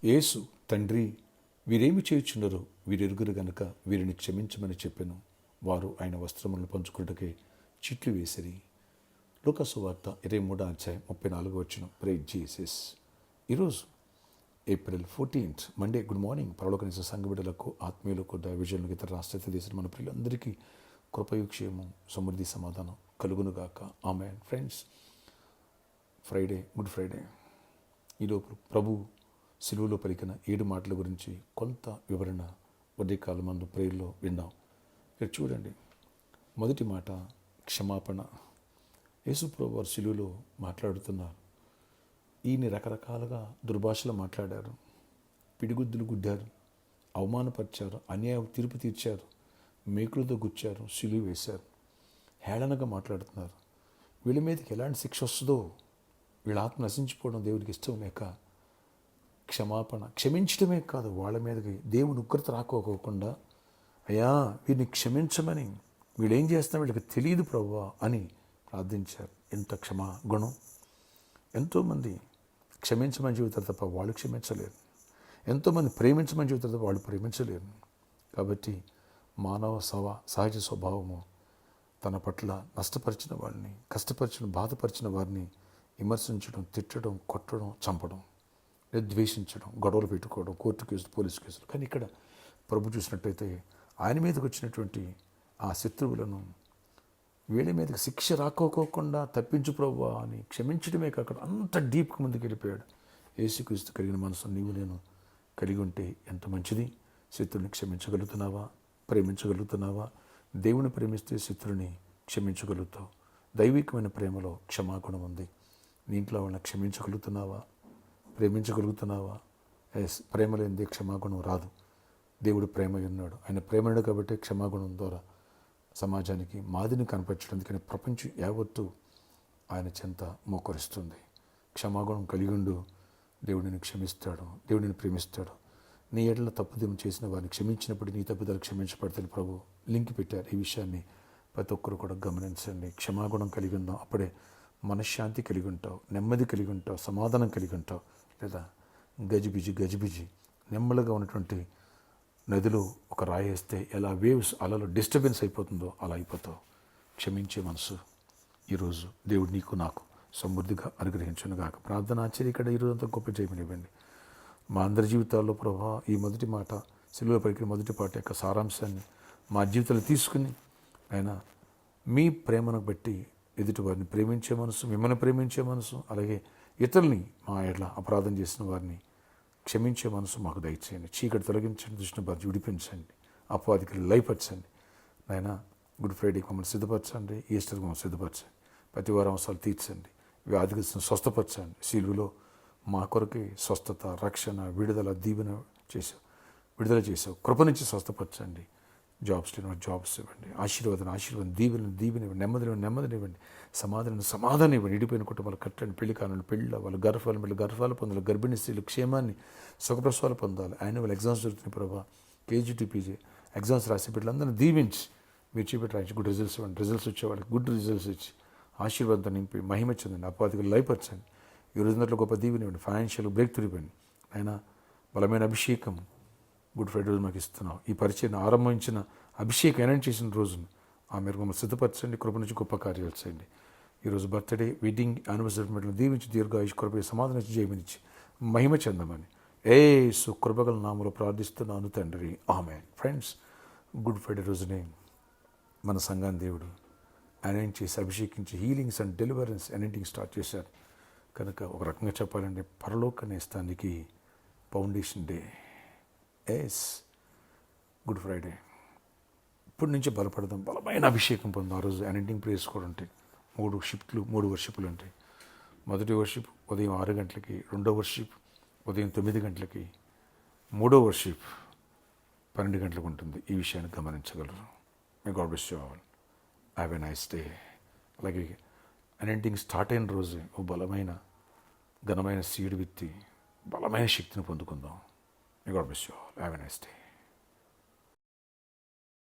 యేసు, తండ్రి, వీరేమి చేయుచున్నరో వీరెరుగురు గనుక వీరిని క్షమించమని చెప్పెను. వారు ఆయన వస్త్రములను పంచుకున్నటకే చిట్లు వేసిరి. లూకా సువార్త 23వ అధ్యాయం 34వ వచనం. Praise Jesus. ఈరోజు April 14th Monday. Good morning. పరలోకనిచ్చే సంఘ బిడ్డలకు, ఆత్మీయులకు, దైవజనులకు, ఇతర రాష్ట్ర దేశం మన ప్రియులందరికీ కృపయు క్షేమం, సమృద్ధి, సమాధానం కలుగునుగాక. Amen. Friends, Friday, good Friday. ఈలోపు ప్రభు సిలువలో పలికిన 7 మాటల గురించి కొంత వివరణ ఉదయకాలం మందు ప్రేయర్లో విన్నాం. ఇక్కడ చూడండి, మొదటి మాట క్షమాపణ. యేసు ప్రభు వారు సిలువలో మాట్లాడుతున్నారు. ఈయన రకరకాలుగా దుర్భాషలు మాట్లాడారు, పిడిగుద్దులు గుద్దారు, అవమానపరిచారు, అన్యాయ తీర్పు తీర్చారు, మేకులతో గుచ్చారు, సిలువ వేశారు, హేళనగా మాట్లాడుతున్నారు. వీళ్ళ మీదకి ఎలాంటి శిక్ష వస్తుందో, వీళ్ళ ఆత్మ నశించిపోవడం దేవుడికి ఇష్టం లేక క్షమాపణ, క్షమించడమే కాదు, వాళ్ళ మీదకి దేవుని ఉగ్రత రాకోకుండా, అయ్యా వీరిని క్షమించమని, వీళ్ళేం చేస్తున్నా వీళ్ళకి తెలియదు ప్రభువా అని ప్రార్థించారు. ఎంత క్షమా గుణం! ఎంతోమంది క్షమించమని చెబుతారు తప్ప వాళ్ళు క్షమించలేరు. ఎంతోమంది ప్రేమించమని చెబుతారు తప్ప వాళ్ళు ప్రేమించలేరు. కాబట్టి మానవ సహజ స్వభావము తన పట్ల నష్టపరిచిన వారిని, కష్టపరిచిన, బాధపరిచిన వారిని విమర్శించడం, తిట్టడం, కొట్టడం, చంపడం, ద్వేషించడం, గొడవలు పెట్టుకోవడం, కోర్టు కేసులు, పోలీసు కేసులు. కానీ ఇక్కడ ప్రభు చూసినట్టయితే ఆయన మీదకి వచ్చినటువంటి ఆ శత్రువులను వీళ్ళ మీదకి శిక్ష రాకోకుండా తప్పించు ప్రభువా అని క్షమించడమే కాకుండా అంత డీప్గా ముందుకు వెళ్ళిపోయాడు. యేసుక్రీస్తు కలిగిన మనసు నీవు నేను కలిగి ఉంటే ఎంత మంచిది. శత్రువుని క్షమించగలుగుతున్నావా? ప్రేమించగలుగుతున్నావా? దేవుని ప్రేమిస్తే శత్రువుని క్షమించగలుగుతావు. దైవికమైన ప్రేమలో క్షమాగుణం ఉంది. నీ ఇంట్లో వాళ్ళని క్షమించగలుగుతున్నావా? ప్రేమించగలుగుతున్నావా? ప్రేమ లేనిదే క్షమాగుణం రాదు. దేవుడు ప్రేమ ఉన్నాడు. ఆయన ప్రేమడు కాబట్టి క్షమాగుణం ద్వారా సమాజానికి మాదిరిని కనపరచడానికి ప్రపంచం యావత్తు ఆయన చెంత మోకరిస్తుంది. క్షమాగుణం కలిగి ఉండు, దేవుడిని క్షమిస్తాడు, దేవుడిని ప్రేమిస్తాడు. నీ ఎడల తప్పుదేమో చేసిన వారిని క్షమించినప్పుడు నీ తప్పుదలు క్షమించబడతాయి. ప్రభు లింక్ పెట్టారు. ఈ విషయాన్ని ప్రతి ఒక్కరు కూడా గమనించండి. క్షమాగుణం కలిగి ఉందాం. అప్పుడే మనశ్శాంతి కలిగి ఉంటావు, నెమ్మది కలిగి ఉంటావు, సమాధానం కలిగి ఉంటావు. లేదా గజిబిజి నెమ్మదిగా ఉన్నటువంటి నదిలో ఒక రాయి వేస్తే ఎలా వేవ్స్ అలలో డిస్టర్బెన్స్ అయిపోతుందో అలా అయిపోతావు. క్షమించే మనసు ఈరోజు దేవుడు నీకు నాకు సమృద్ధిగా అనుగ్రహించునుగాక. ప్రార్థన ఆశ్చర్య ఈరోజంతా గొప్ప చేయమనివ్వండి. మా అందరి జీవితాల్లో ప్రభా ఈ మొదటి మాట, సిలువ పలికిన మొదటి పాట యొక్క సారాంశాన్ని మా జీవితాలు తీసుకుని ఆయన మీ ప్రేమను బట్టి ఎదుటి వారిని ప్రేమించే మనసు, మిమ్మల్ని ప్రేమించే మనసు, అలాగే ఇతరుల్ని మా ఎట్లా అపరాధం చేసిన వారిని క్షమించే మనసు మాకు దయచేయండి. చీకటి తొలగించండి, దుష్టుని బాధ విడిపించండి, అపవాదికి లయపరచండి. నాయన గుడ్ ఫ్రైడేకి మమ్మల్ని సిద్ధపరచండి, ఈస్టర్కి మమ్మల్ని సిద్ధపరచండి, ప్రతి వారం అవసరాలు తీర్చండి, వ్యాధిగ్రస్తులను స్వస్థపరచండి. సిలువలో మా కొరకే స్వస్థత, రక్షణ, విడుదల విడుదల చేసావు. కృప నుంచి స్వస్థపరచండి. జాబ్స్ లేని జాబ్స్ ఇవ్వండి, ఆశీర్వాదం దీవెన నెమ్మదినివ్వండి, సమాధానం ఇవ్వండి. ఇడిపోయిన కుటుంబాలు కట్టండి, పెళ్లి కానులు పెళ్ళ, వాళ్ళు గర్భాలు పొందాలి, గర్భిణీ స్త్రీలు క్షేమాన్ని, సుఖప్రసవాలు పొందాలి. యాన్యువల్ ఎగ్జామ్స్ జరుగుతున్నాయి ప్రభావ, కేజీ పీజీ ఎగ్జామ్స్ రాసే బిడ్డలందరినీ దీవించి మీరు చూపెట్టి రాయించి గుడ్ రిజల్ట్స్ ఇవ్వండి. రిజల్ట్స్ వచ్చే వాళ్ళకి గుడ్ రిజల్ట్స్ ఇచ్చి ఆశీర్వాదంతో నింపి మహిమ చెందండి. అపాధికులు లయపరచండి. ఈ రోజున్నట్లు గొప్ప దీవెన ఇవ్వండి. ఫైనాన్షియల్ బ్రేక్ త్రూ ఇవ్వండి. అయినా బలమైన అభిషేకం గుడ్ ఫ్రైడే రోజు మాకు ఇస్తున్నాం. ఈ పరిచయం ఆరంభించిన అభిషేకం ఎనౌన్స్ చేసిన రోజును ఆ మేరకు మమ్మల్ని సిద్ధపరచండి. కృప నుంచి గొప్ప కార్యాలు చేయండి. ఈరోజు బర్త్డే, వెడ్డింగ్, యానివర్సరీ దీవించి దీర్ఘాయుష్ కృప సమాధానం జయమనిచ్చి మహిమ చెందమని యేసు కృపగల నామములో ప్రార్థిస్తున్నాను తండ్రి. ఆమేన్. ఫ్రెండ్స్, గుడ్ ఫ్రైడే రోజునే మన సంఘాన్ని దేవుడు అనౌన్స్ చేసి అభిషేకించి హీలింగ్స్ అండ్ డెలివరెన్స్ అనౌంటింగ్ స్టార్ట్ చేశారు. కనుక ఒక రకంగా చెప్పాలంటే పరలోక నేస్తానికి ఫౌండేషన్ డే. Good Friday. ఇప్పటి నుంచి బలపడదాం, బలమైన అభిషేకం పొందాం. ఆ రోజు అనౌంటింగ్ ప్రేయర్స్ కూడా ఉంటాయి. 3 వర్షిప్లు ఉంటాయి. మొదటి వర్షిప్ ఉదయం 6 గంటలకి, రెండో వర్షిప్ ఉదయం 9 గంటలకి, మూడో వర్షిప్ 12 గంటలకు ఉంటుంది. ఈ విషయాన్ని గమనించగలరు. మే God bless you all. Have a nice day. అలాగే అనౌంటింగ్ స్టార్ట్ అయిన రోజు ఓ బలమైన ఘనమైన సీడ్ విత్తి బలమైన శక్తిని పొందుకుందాం. May God bless you all. Have a nice day.